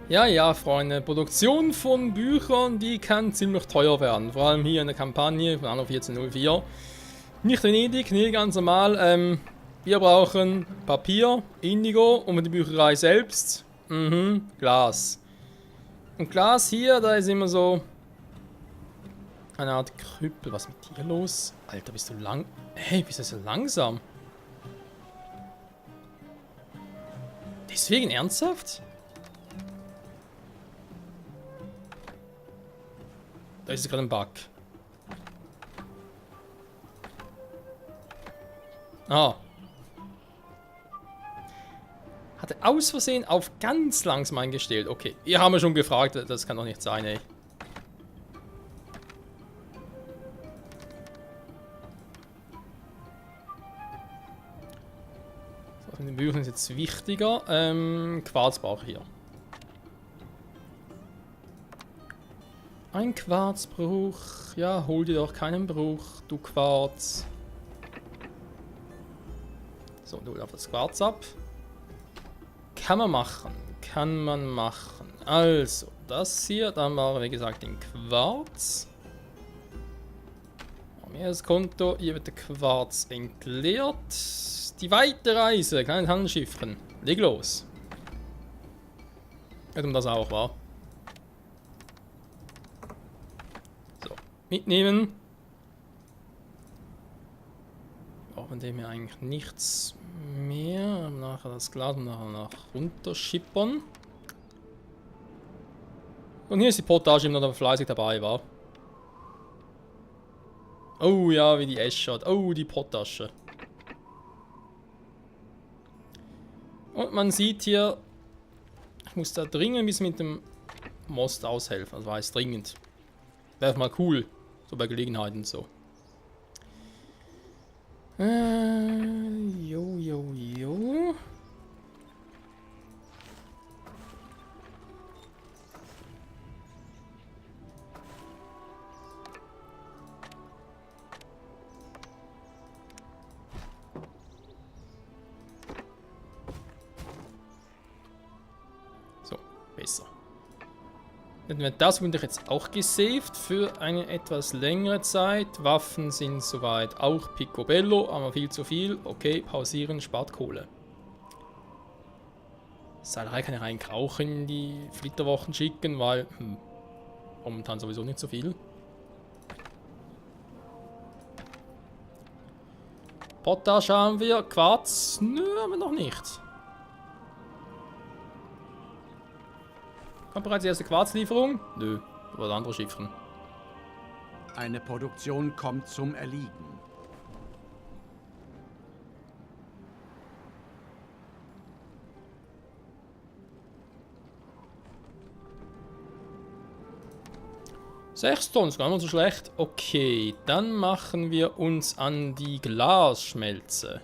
Ja, ja, Freunde, Produktion von Büchern, die kann ziemlich teuer werden. Vor allem hier in der Kampagne von Anno 1404. Nicht Venedig, nee, ganz normal. Wir brauchen Papier, Indigo und für die Bücherei selbst, Glas. Und Glas hier, da ist immer so eine Art Krüppel. Was ist mit dir los? Alter, bist du lang... Hey, bist du so langsam? Deswegen ernsthaft? Da ist gerade ein Bug. Ah. Hatte aus Versehen auf ganz langsam eingestellt. Okay, ihr habt mir schon gefragt, das kann doch nicht sein, ey. So, die Bücher sind jetzt wichtiger. Quarz brauche ich hier. Ein Quarzbruch. Ja, hol dir doch keinen Bruch, du Quarz. So, du auf das Quarz ab. Kann man machen. Kann man machen. Also, das hier, dann war wie gesagt den Quarz. Haben wir das Konto, hier wird der Quarz entleert. Die weite Reise, kleines Handschiffchen. Leg los. Nicht um das auch, war. So, mitnehmen. Brauchen dem hier eigentlich nichts mehr. Nachher das Glas und nachher nach runterschippern. Und hier ist die Potage, die noch fleißig dabei war. Oh ja, wie die Eschert. Oh, die Potasche. Und man sieht hier, ich muss da dringend ein bisschen mit dem Most aushelfen. Also heißt dringend. Wäre mal cool. So bei Gelegenheiten so. Jo. So, besser. Das wurde ich jetzt auch gesaved für eine etwas längere Zeit. Waffen sind soweit auch picobello, aber viel zu viel. Okay, pausieren, spart Kohle. Seilerei kann ich eigentlich auch in die Flitterwochen schicken, weil momentan sowieso nicht so viel. Potash haben wir, Quarz, nö, haben wir noch nicht. Kommt bereits die erste Quarzlieferung? Nö, oder andere Schiffen. Eine Produktion kommt zum Erliegen. Sechs Tonnen, ist gar nicht so schlecht. Okay, dann machen wir uns an die Glasschmelze.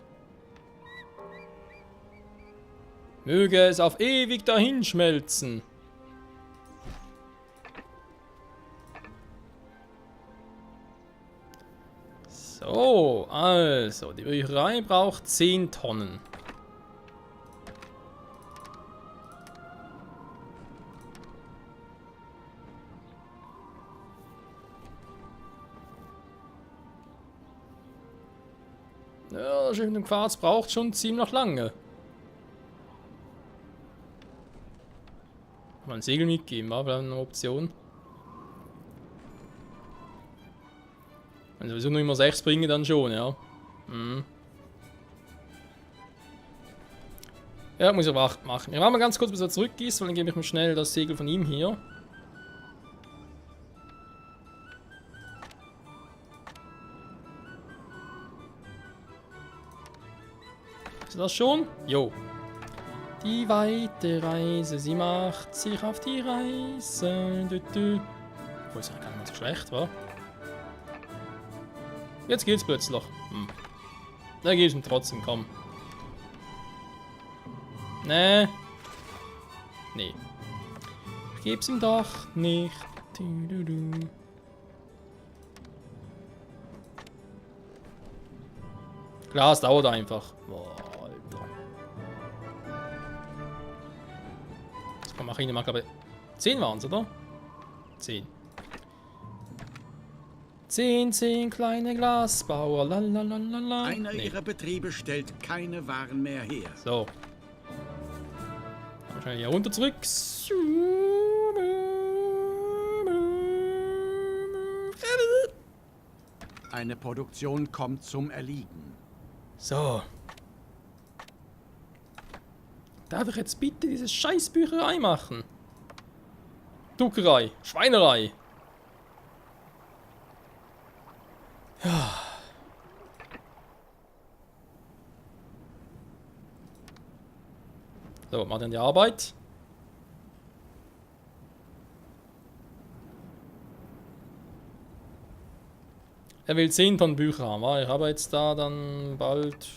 Möge es auf ewig dahin schmelzen. So, also, die Bücherei braucht 10 Tonnen. Ja, das Schiff mit dem Quarz braucht schon ziemlich lange. Mal ein Segel mitgeben, war vielleicht eine Option. Wenn sowieso nur immer 6 bringen, dann schon, ja. Ja, muss ich aber auch machen. Ich warte mal ganz kurz, bis er zurück ist, weil dann gebe ich mir schnell das Segel von ihm hier. Ist das schon? Jo. Die weite Reise, sie macht sich auf die Reise. Obwohl, ist ja gar nicht mal so schlecht, wa? Jetzt geht's plötzlich. Da geht's ihm trotzdem, komm. Nee. Ich geb's ihm doch nicht. Klar, es dauert einfach. Boah, Alter. Jetzt Marine mal, glaube ich. 10 waren es, oder? 10. 10 kleine Glasbauer. Lalalala. Einer ihrer Betriebe stellt keine Waren mehr her. So. Wahrscheinlich hier runter zurück. Eine Produktion kommt zum Erliegen. So. Darf ich jetzt bitte diese Scheißbücherei machen? Druckerei, Schweinerei. Ja. So, mal dann die Arbeit. Er will 10 Tonnen Bücher haben. Ich habe jetzt da dann bald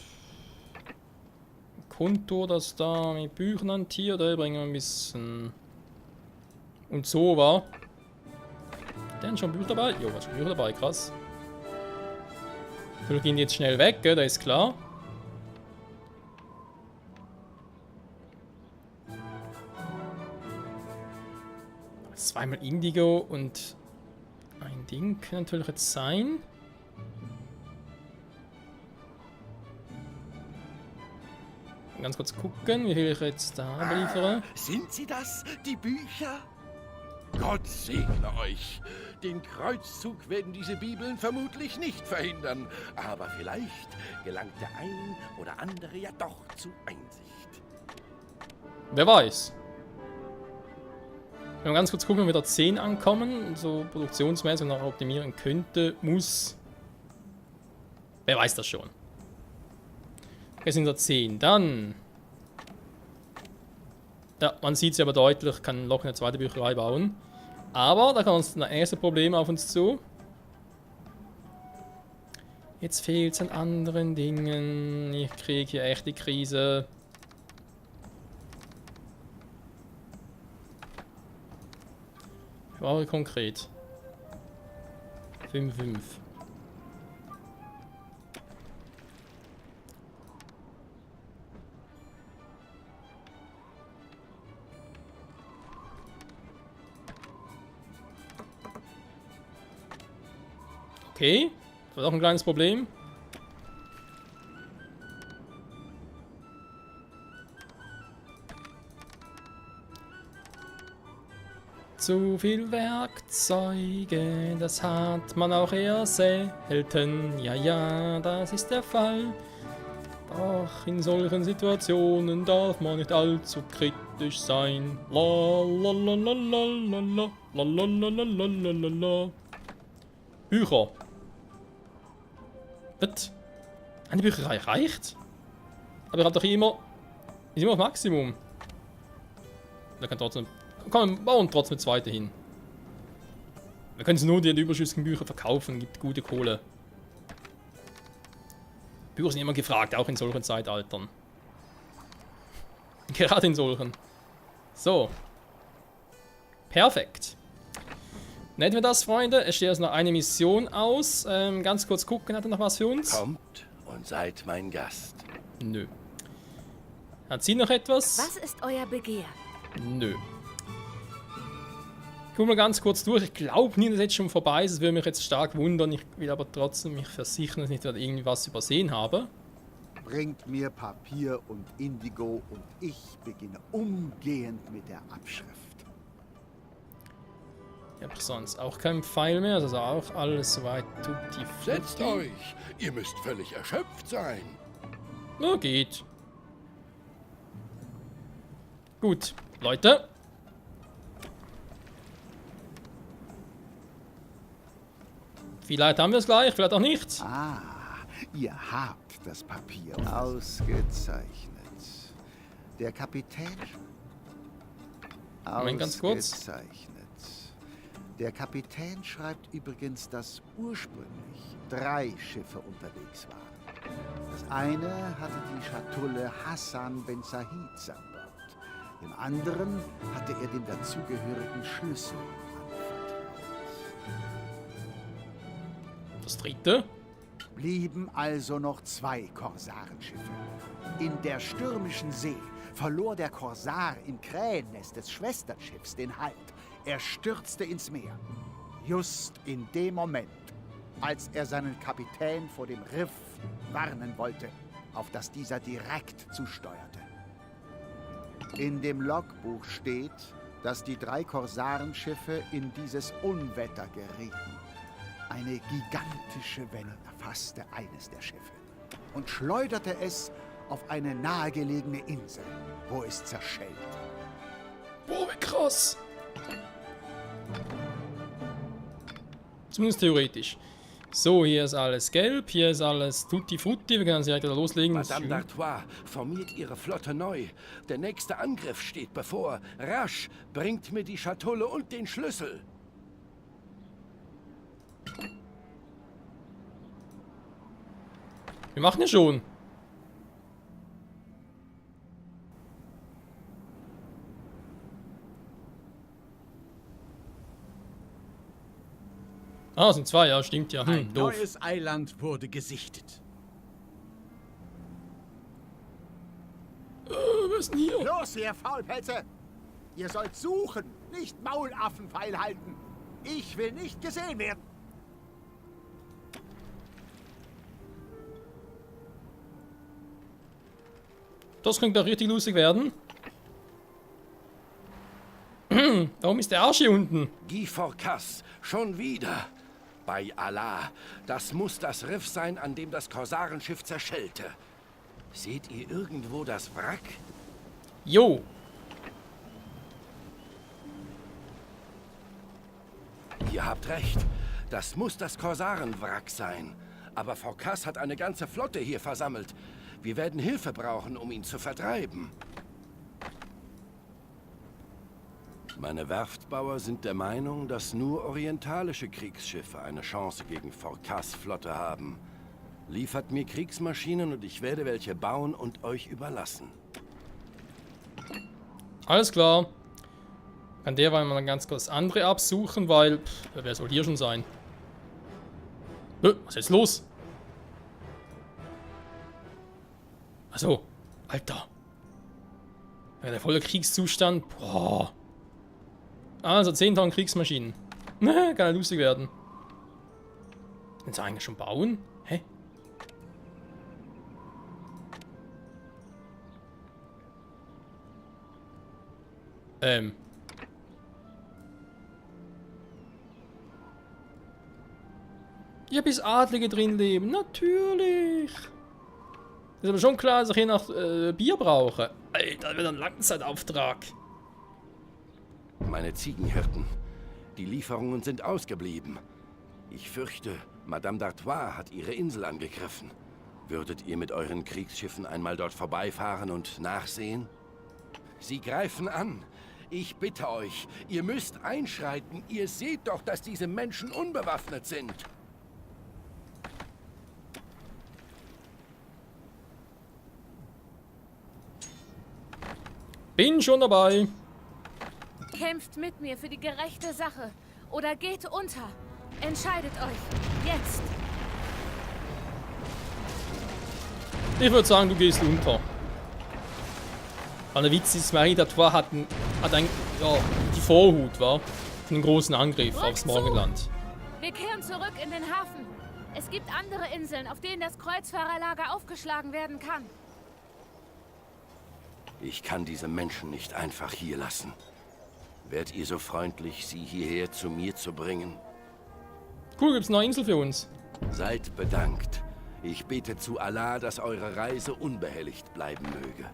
ein Konto, das da mit Büchern hantiert. Da bringen wir ein bisschen. Und so war. Denn schon Bücher dabei? Jo, was schon Bücher dabei, krass. Wir gehen jetzt schnell weg, gell? Da ist klar. Zweimal Indigo und ein Ding kann natürlich jetzt sein. Ganz kurz gucken, wie viel ich jetzt da beliefere. Sind Sie das, die Bücher? Gott segne euch. Den Kreuzzug werden diese Bibeln vermutlich nicht verhindern. Aber vielleicht gelangt der ein oder andere ja doch zu Einsicht. Wer weiß. Wenn wir ganz kurz gucken, wenn wir da 10 ankommen, so produktionsmäßig noch optimieren könnte, muss. Wer weiß das schon. Wir sind da 10. Dann. Ja, man sieht es aber deutlich, kann locker eine zweite Bücherei bauen. Aber da kommt ein erstes Problem auf uns zu. Jetzt fehlt es an anderen Dingen. Ich kriege hier echt die Krise. Ich brauche konkret 5,5. Okay, das war doch ein kleines Problem. Zu viel Werkzeuge, das hat man auch eher selten. Ja, ja, das ist der Fall. Doch in solchen Situationen darf man nicht allzu kritisch sein. La la la la la la la la la la la la la la. Bücher. Was? Eine Bücherei reicht? Aber ich habe doch immer. Ist immer auf Maximum. Da kann trotzdem. Komm, wir bauen trotzdem eine zweite hin. Wir können nur die überschüssigen Bücher verkaufen, gibt gute Kohle. Bücher sind immer gefragt, auch in solchen Zeitaltern. Gerade in solchen. So. Perfekt. Nennen wir das, Freunde. Es steht jetzt noch eine Mission aus. Ganz kurz gucken, hat er noch was für uns? Kommt und seid mein Gast. Nö. Hat sie noch etwas? Was ist euer Begehr? Nö. Ich gucke mal ganz kurz durch. Ich glaube nicht, dass es jetzt schon vorbei ist. Das würde mich jetzt stark wundern. Ich will aber trotzdem mich versichern, dass ich nicht irgendwie was übersehen habe. Bringt mir Papier und Indigo und ich beginne umgehend mit der Abschrift. Ich habe sonst auch keinen Pfeil mehr. Also auch alles soweit tutti Setzt frutti. euch. Ihr müsst völlig erschöpft sein. Na, geht. Gut, Leute. Vielleicht haben wir es gleich, vielleicht auch nicht. Ah, ihr habt das Papier. Ausgezeichnet. Der Kapitän. Moment, ganz kurz. Ausgezeichnet. Der Kapitän schreibt übrigens, dass ursprünglich 3 Schiffe unterwegs waren. Das eine hatte die Schatulle Hassan Ben Sahids an Bord. Dem anderen hatte er den dazugehörigen Schlüssel anvertraut. Das dritte. Blieben also noch 2 Korsarenschiffe. In der stürmischen See verlor der Korsar im Krähennest des Schwesternschiffs den Halt. Er stürzte ins Meer. Just in dem Moment, als er seinen Kapitän vor dem Riff warnen wollte, auf das dieser direkt zusteuerte. In dem Logbuch steht, dass die 3 Korsarenschiffe in dieses Unwetter gerieten. Eine gigantische Welle erfasste eines der Schiffe und schleuderte es auf eine nahegelegene Insel, wo es zerschellte. Boah, wie krass. Zumindest theoretisch. So, hier ist alles gelb, hier ist alles tutti frutti. Wir können direkt wieder loslegen. Madame d'Artois formiert ihre Flotte neu. Der nächste Angriff steht bevor. Rasch, bringt mir die Schatulle und den Schlüssel. Wir machen ja schon. Ah, sind 2, ja, stimmt ja. Ein Doof. neues Eiland wurde gesichtet. Was ist denn hier? Los, ihr Faulpelze! Ihr sollt suchen, nicht Maulaffen feilhalten. Ich will nicht gesehen werden. Das könnte doch richtig lustig werden. Warum ist der Arsch hier unten? Guy Forcas, schon wieder. Bei Allah, das muss das Riff sein, an dem das Korsarenschiff zerschellte. Seht ihr irgendwo das Wrack? Jo. Ihr habt recht. Das muss das Korsarenwrack sein. Aber Forcas hat eine ganze Flotte hier versammelt. Wir werden Hilfe brauchen, um ihn zu vertreiben. Meine Werftbauer sind der Meinung, dass nur orientalische Kriegsschiffe eine Chance gegen Forcas Flotte haben. Liefert mir Kriegsmaschinen und ich werde welche bauen und euch überlassen. Alles klar. Kann derweil mal ganz kurz andere absuchen, weil... wer soll hier schon sein? Was ist jetzt los? Achso. Alter. Ja, der volle Kriegszustand. Boah. Also 10 Tonnen Kriegsmaschinen. Kann ja lustig werden. Können sie eigentlich schon bauen? Hä? Ja, bis Adlige drin leben. Natürlich. Ist aber schon klar, dass ich hier noch Bier brauche. Alter, das wird ein Langzeitauftrag. Meine Ziegenhirten. Die Lieferungen sind ausgeblieben. Ich fürchte, Madame d'Artois hat ihre Insel angegriffen. Würdet ihr mit euren Kriegsschiffen einmal dort vorbeifahren und nachsehen? Sie greifen an. Ich bitte euch, ihr müsst einschreiten. Ihr seht doch, dass diese Menschen unbewaffnet sind. Bin schon dabei. Kämpft mit mir für die gerechte Sache oder geht unter. Entscheidet euch. Jetzt. Ich würde sagen, du gehst unter. Der Witz ist, Marie d'Artois hat die Vorhut, war? Für einen großen Angriff aufs Morgenland. Wir kehren zurück in den Hafen. Es gibt andere Inseln, auf denen das Kreuzfahrerlager aufgeschlagen werden kann. Ich kann diese Menschen nicht einfach hier lassen. Wärt ihr so freundlich, sie hierher zu mir zu bringen? Cool, gibt's eine neue Insel für uns. Seid bedankt. Ich bete zu Allah, dass eure Reise unbehelligt bleiben möge.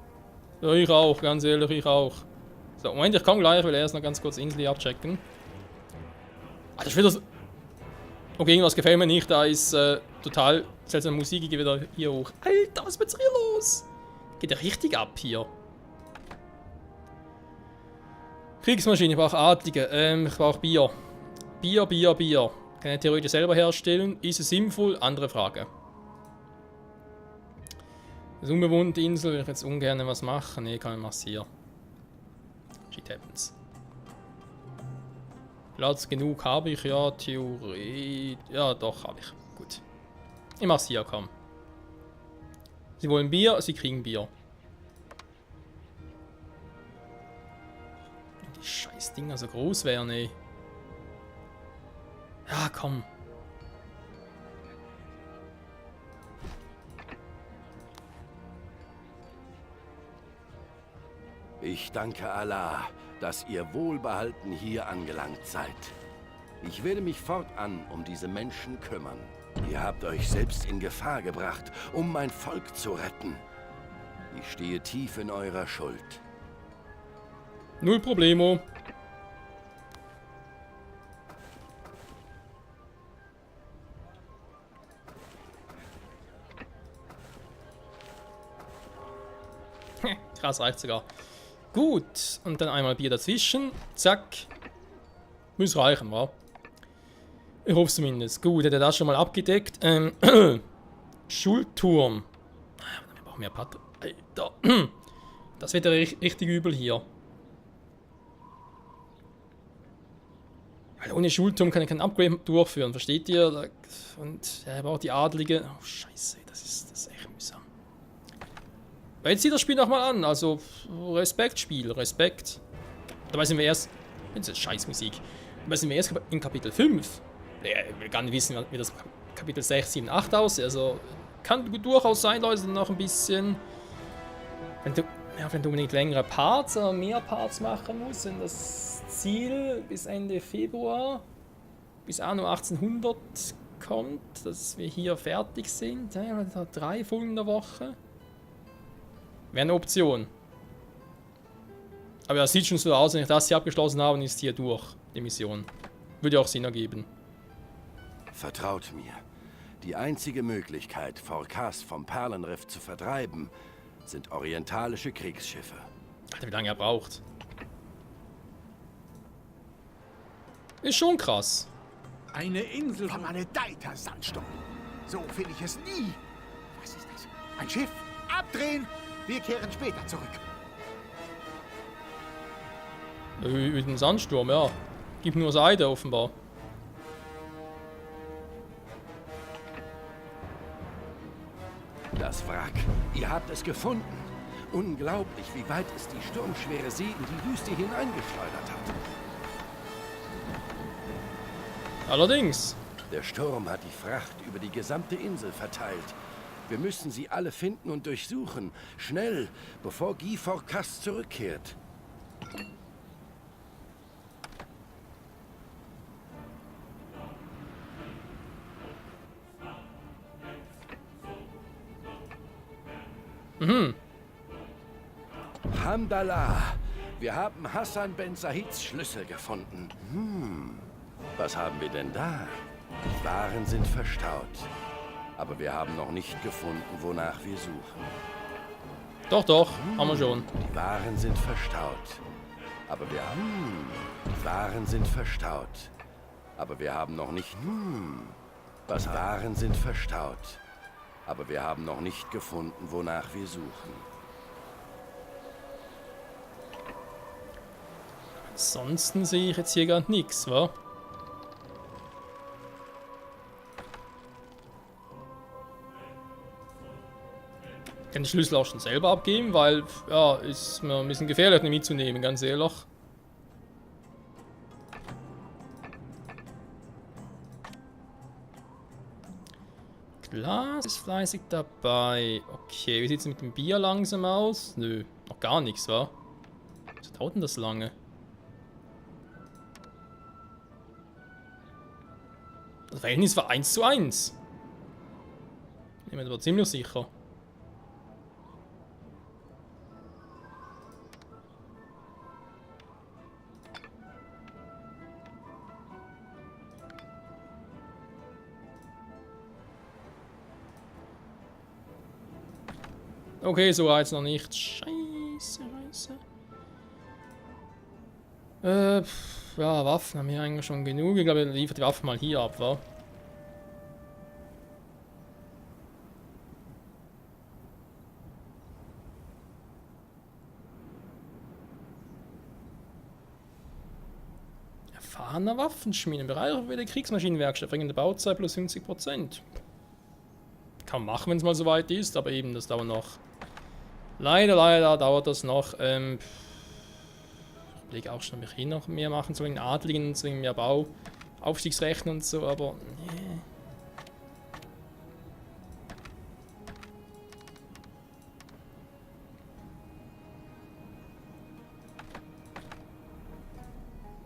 Ja, ich auch, ganz ehrlich, ich auch. So, Moment, ich komme gleich, ich will erst noch ganz kurz die Insel abchecken. Ah, das ist wieder so... Okay, irgendwas gefällt mir nicht, da ist total seltsame Musik, ich gehe wieder hier hoch. Alter, was ist jetzt hier los? Geht ja richtig ab hier. Kriegsmaschine, ich brauche Adlige, ich brauche Bier. Bier. Kann ich theoretisch selber herstellen? Ist es sinnvoll? Andere Frage. Das ist unbewohnte Insel, will ich jetzt ungern was machen. Nee, kann ich massieren. Shit happens. Platz genug habe ich, ja, Theorie. Ja, doch, habe ich. Gut. Ich mache komm. Sie wollen Bier, sie kriegen Bier. scheiß Dinger so groß wären, ey. Ja, komm. Ich danke Allah, dass ihr wohlbehalten hier angelangt seid. Ich werde mich fortan um diese Menschen kümmern. Ihr habt euch selbst in Gefahr gebracht, um mein Volk zu retten. Ich stehe tief in eurer Schuld. Null Problemo. Krass, reicht sogar. Gut, und dann einmal Bier dazwischen. Zack. Muss reichen, wa? Ich hoffe zumindest. Gut, hat er das schon mal abgedeckt. Schulturm. Wir brauchen mehr Patte. Alter. Das wird ja richtig übel hier. Weil ohne Schulturm kann ich kein Upgrade durchführen, versteht ihr? Und er braucht die Adlige. Oh, scheiße, das ist echt mühsam. Aber jetzt sieht das Spiel nochmal an, also Respekt, Spiel, Respekt. Dabei sind wir erst. Das ist Scheißmusik. Dabei sind wir erst in Kapitel 5. Ich will gar nicht wissen, wie das Kapitel 6, 7, 8 aussieht. Also kann durchaus sein, Leute, noch ein bisschen. Wenn du unbedingt längere Parts oder mehr Parts machen musst, wenn das Ziel bis Ende Februar, bis anno 1800 kommt, dass wir hier fertig sind. Ja, 3 Folgen in der Woche. Wäre eine Option. Aber das sieht schon so aus, wenn ich das hier abgeschlossen habe, ist hier durch, die Mission. Würde auch Sinn ergeben. Vertraut mir. Die einzige Möglichkeit, Forkas vom Perlenriff zu vertreiben, sind orientalische Kriegsschiffe. Alter, wie lange er braucht. Ist schon krass. Eine Insel Vermaledeiter Sandsturm. So finde ich es nie. Was ist das? Ein Schiff? Abdrehen! Wir kehren später zurück. Über den Sandsturm, ja. Gibt nur Seide offenbar. Das Wrack. Ihr habt es gefunden. Unglaublich, wie weit es die sturmschwere See in die Wüste hineingeschleudert hat. Allerdings. Der Sturm hat die Fracht über die gesamte Insel verteilt. Wir müssen sie alle finden und durchsuchen. Schnell, bevor Guy Forkas zurückkehrt. Hamdallah, wir haben Hassan Ben Sahids Schlüssel gefunden. Was haben wir denn da? Die Waren sind verstaut. Aber wir haben noch nicht gefunden, wonach wir suchen. Doch, haben wir schon. Die Waren sind verstaut. Aber wir haben... Die Waren sind verstaut. Aber wir haben noch nicht... Was Waren sind verstaut. Aber wir haben noch nicht gefunden, wonach wir suchen. Ansonsten sehe ich jetzt hier gar nichts, wa? Ich kann die Schlüssel auch schon selber abgeben, weil, ja, ist mir ein bisschen gefährlich, nicht mitzunehmen, ganz ehrlich. Glas ist fleißig dabei. Okay, wie sieht es mit dem Bier langsam aus? Nö, noch gar nichts, wa? Was dauert denn das lange? Das Verhältnis war 1:1. Ich bin mir aber ziemlich sicher. Okay, so war jetzt noch nicht. Scheiße. Ja, Waffen haben wir eigentlich schon genug. Ich glaube, er liefert die Waffen mal hier ab, wa? Erfahrener Waffenschmieden. Bereicherung für die Kriegsmaschinenwerkstatt. Verringerte Bauzeit plus 50%. Kann man machen, wenn es mal soweit ist, aber eben, das dauert noch. Leider dauert das noch. Ich überlege auch schon, ob ich hier noch mehr machen soll, in Adligen und so, mehr Bau, Aufstiegsrechten und so, aber nee.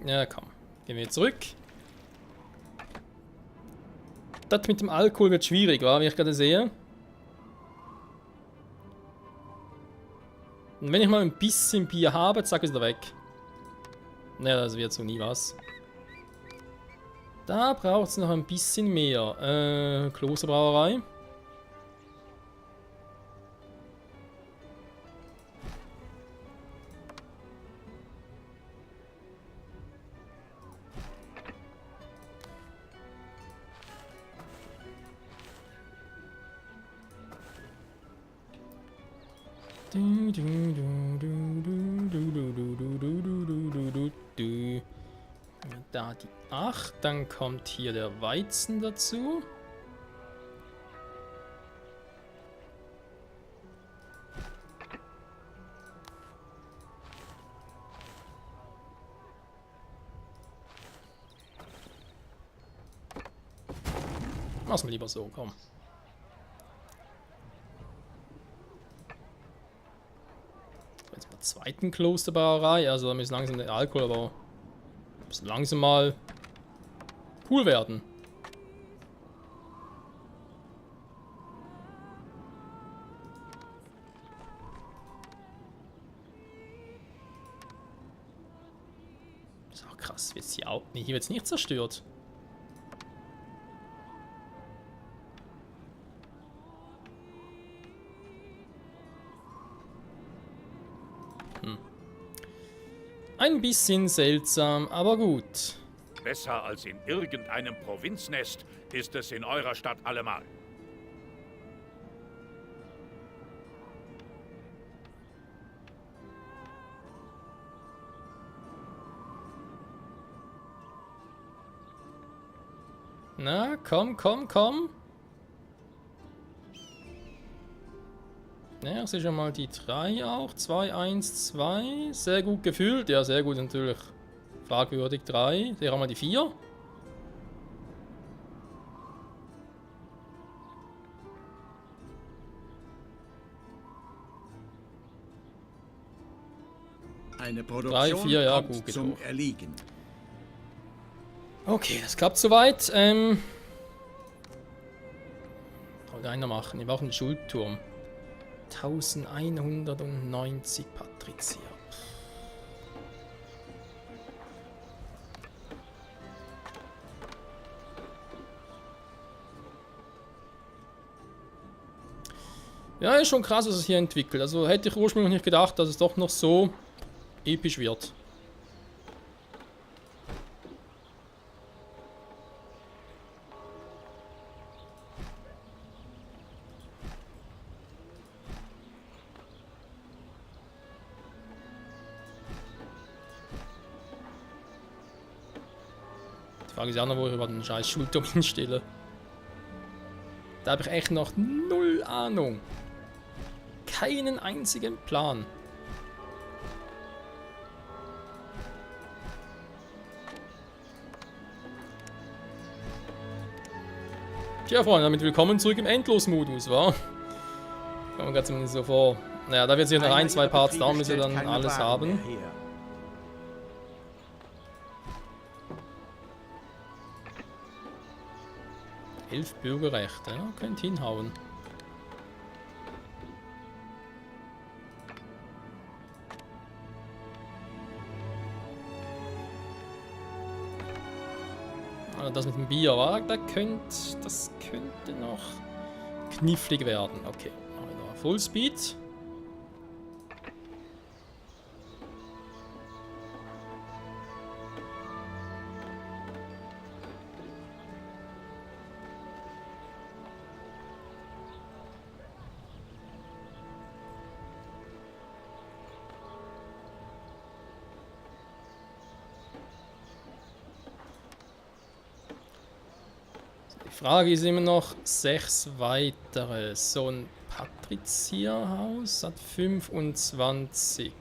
Ja, komm. Gehen wir zurück. Das mit dem Alkohol wird schwierig, wa? Wie ich gerade sehe. Und wenn ich mal ein bisschen Bier habe, zack, ist er weg. Naja, das wird so nie was. Da braucht es noch ein bisschen mehr. Klosterbrauerei. Da die 8, dann kommt hier der Weizen dazu. Lass mal lieber so, komm. Jetzt mal zweiten Klosterbrauerei, also da müssen langsam der Alkohol aber muss langsam mal cool werden. Das ist auch krass, wird's hier auch. Nee, hier wird es nicht zerstört. Ein bisschen seltsam, aber gut. Besser als in irgendeinem Provinznest ist es in eurer Stadt allemal. Na, komm, komm, komm. Ja, ich sehe schon mal die 3 auch. 2, 1, 2. Sehr gut gefüllt. Ja, sehr gut natürlich. Fragwürdig 3. Hier haben wir die 4. Eine 3, Produktion 4, ja, kommt gut, geht zum hoch. Erliegen. Okay, das klappt soweit. Wollte einer machen. Wir brauchen einen Schulturm. 1190 Patrizier. Ja, ist schon krass, was es hier entwickelt. Also hätte ich ursprünglich nicht gedacht, dass es doch noch so episch wird. Die Frage ist ja noch, wo ich über den scheiß Schulturm hinstelle. Da habe ich echt noch null Ahnung. Keinen einzigen Plan. Tja, Freunde, damit willkommen zurück im Endlos-Modus, wa? Kann man gerade zumindest so vor. Naja, da wird sich noch ein, zwei Parts dauern, bis wir dann alles haben. 11 Bürgerrechte, ja, könnt hinhauen. Also das mit dem Bier war, das könnte noch knifflig werden. Okay, machen wir noch Fullspeed. Die Frage ist immer noch 6 weitere. So ein Patrizierhaus hat 25.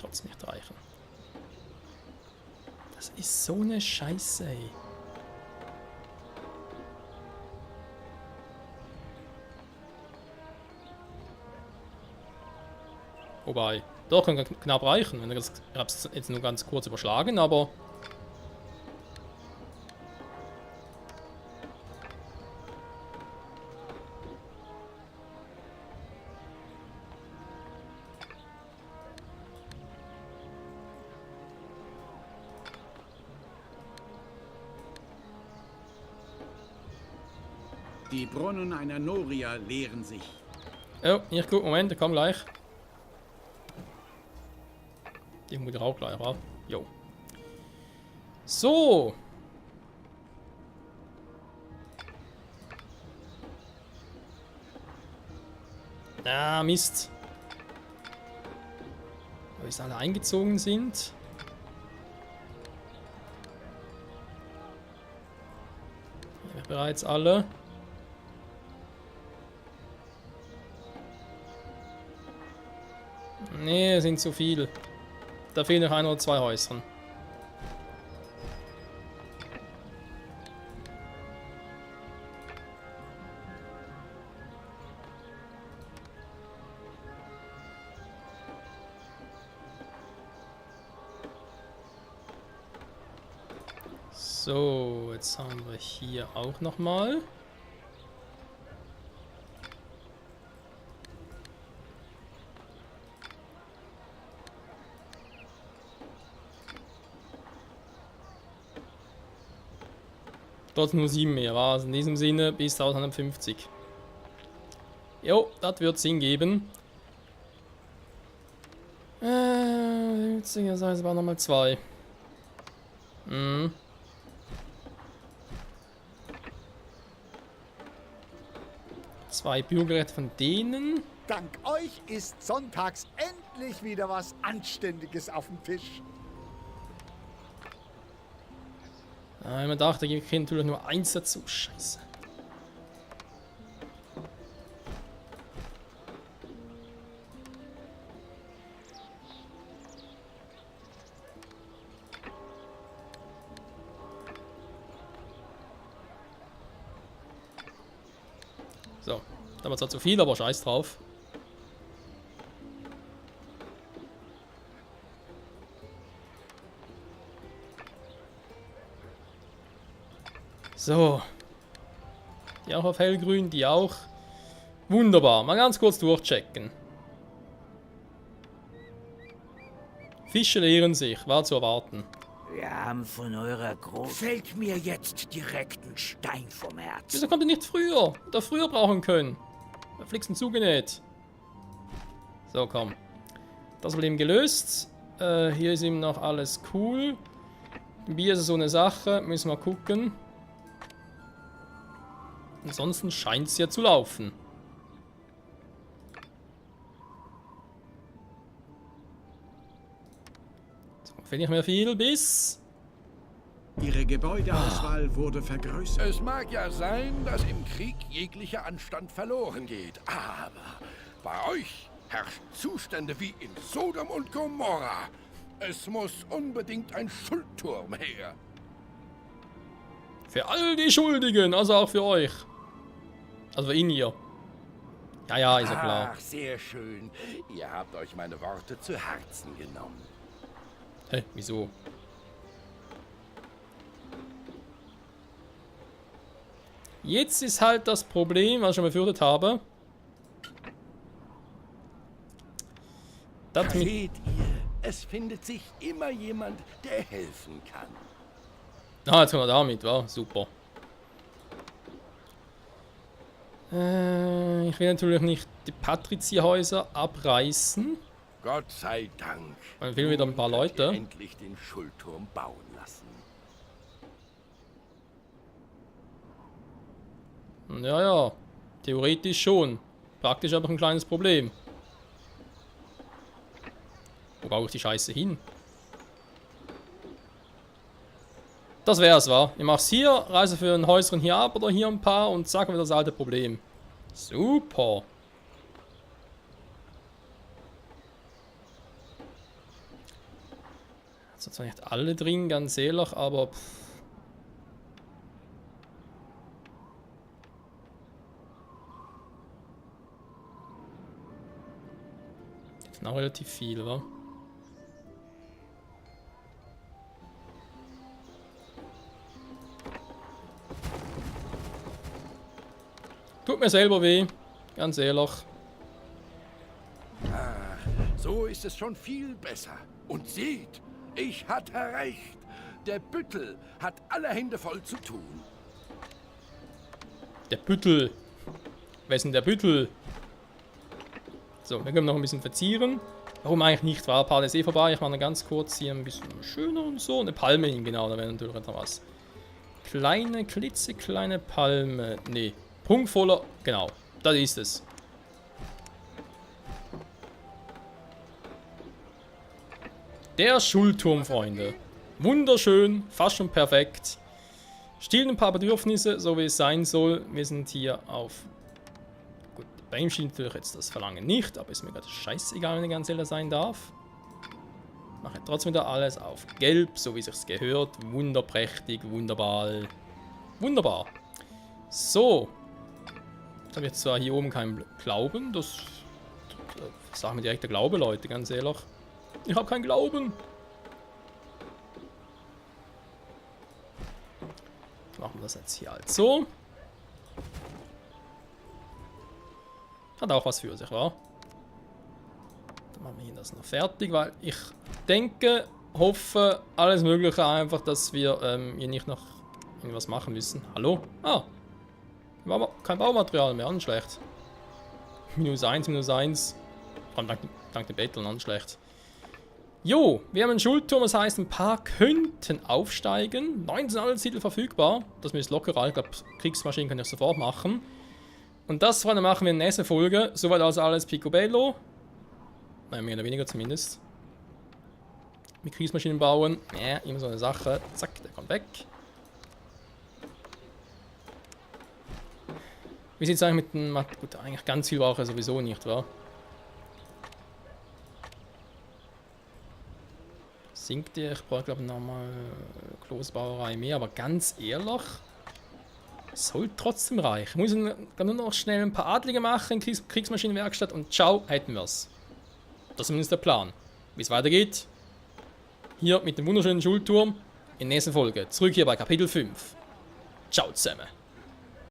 trotzdem nicht reichen. Das ist so eine Scheiße, ey. Wobei, doch, kann knapp reichen. Ich habe es jetzt nur ganz kurz überschlagen, aber... Die Brunnen einer Noria leeren sich. Oh, ich guck, Moment, ich komm gleich. Die muss ich auch gleich, wa? Jo. So. Ah, Mist. Weil es alle eingezogen sind. Hier bereits alle. Nee, sind zu viel. Da fehlen noch 1 oder 2 Häuschen. So, jetzt haben wir hier auch noch mal. Trotzdem nur 7 mehr, war in diesem Sinne bis 1050. Jo, das wird Sinn geben. Das heißt, es waren nochmal 2. Mhm. Zwei Bürgerrechte von denen. Dank euch ist sonntags endlich wieder was Anständiges auf dem Tisch. Ah, ich dachte, ich kriege natürlich nur 1 dazu. Scheiße. So, da war zwar zu viel, aber scheiß drauf. So. Die auch auf hellgrün, die auch. Wunderbar. Mal ganz kurz durchchecken. Fische leeren sich, war zu erwarten. Wir haben von eurer Fällt mir jetzt direkt ein Stein vom Herzen. Wieso kommt ihr nicht früher? Oder früher brauchen können? Wer fliegst denn zugenäht? So, komm. Das Problem gelöst. Hier ist ihm noch alles cool. Bier ist so eine Sache. Müssen wir gucken. Ansonsten scheint es ja zu laufen. So, fehlt nicht mehr viel bis... Ihre Gebäudeauswahl wurde vergrößert. Es mag ja sein, dass im Krieg jeglicher Anstand verloren geht, aber bei euch herrschen Zustände wie in Sodom und Gomorra. Es muss unbedingt ein Schuldturm her. Für all die Schuldigen, also auch für euch. Also für ihn hier. Ja, ja, ist ja klar. Ach, sehr schön. Ihr habt euch meine Worte zu Herzen genommen. Hä, wieso? Jetzt ist halt das Problem, was ich schon befürchtet habe. Das mit Seht ihr, es findet sich immer jemand, der helfen kann. Ah, jetzt kommen wir damit, wa? Super. Ich will natürlich nicht die Patrizierhäuser abreißen. Gott sei Dank. Man will wieder ein paar Nun könnt ihr Leute. endlich den Schuldturm bauen lassen. Ja, ja. Theoretisch schon. Praktisch aber ein kleines Problem. Wo baue ich die Scheiße hin? Das wär's, wa? Ich mach's hier, reise für ein Häuschen hier ab oder hier ein paar und zack, wieder das alte Problem. Super. sind zwar nicht alle drin, ganz ehrlich, aber... Das sind auch relativ viel, wa? Tut mir selber weh, ganz ehrlich. So ist es schon viel besser. Und seht, ich hatte recht. Der Büttel hat alle Hände voll zu tun. Der Büttel. Wer ist denn der Büttel? So, wir können noch ein bisschen verzieren. Warum eigentlich nicht? War ein paar See vorbei. Ich mache noch ganz kurz hier ein bisschen schöner und so. Eine Palme hin, genau, da wäre natürlich noch was. Kleine, klitzekleine Palme. Nee, prunkvoller. Genau, das ist es. Der Schulturm, Freunde. Wunderschön, fast schon perfekt. Stillen ein paar Bedürfnisse, so wie es sein soll. Wir sind hier auf... Gut, bei ihm steht natürlich jetzt das Verlangen nicht, aber ist mir gerade scheißegal, wenn ich ganz ehrlich sein darf. Mache trotzdem wieder alles auf Gelb, so wie es sich gehört. Wunderprächtig, wunderbar. Wunderbar. So. Jetzt habe ich zwar hier oben keinen Glauben. Das sagen wir direkt der Glaube, Leute, ganz ehrlich. Ich habe keinen Glauben. Machen wir das jetzt hier halt so. Hat auch was für sich, wa? Dann machen wir hier das noch fertig, weil ich denke, hoffe, alles Mögliche einfach, dass wir hier nicht noch irgendwas machen müssen. Hallo? Ah. Kein Baumaterial mehr, an schlecht. -1, -1. Dank den Betteln, an schlecht. Jo, wir haben einen Schulturm, das heißt, ein paar könnten aufsteigen. 19 Adelstitel verfügbar. Das müsste locker, ich glaube, Kriegsmaschinen kann ich sofort machen. Und das, Freunde, machen wir in der nächsten Folge. Soweit also alles picobello. Nein, mehr oder weniger zumindest. Mit Kriegsmaschinen bauen. Ja, immer so eine Sache. Zack, der kommt weg. Wie sieht es eigentlich mit dem... Gut, eigentlich ganz viel brauche ich sowieso nicht, wa? Sinkt ihr? Ich brauche, glaube ich, nochmal Kloßbauerei mehr, aber ganz ehrlich, soll trotzdem reichen. Ich muss nur noch schnell ein paar Adlige machen, Kriegsmaschinenwerkstatt und ciao, hätten wir es. Das ist zumindest der Plan. Wie es weitergeht, hier mit dem wunderschönen Schulturm in der nächsten Folge. Zurück hier bei Kapitel 5. Ciao zusammen.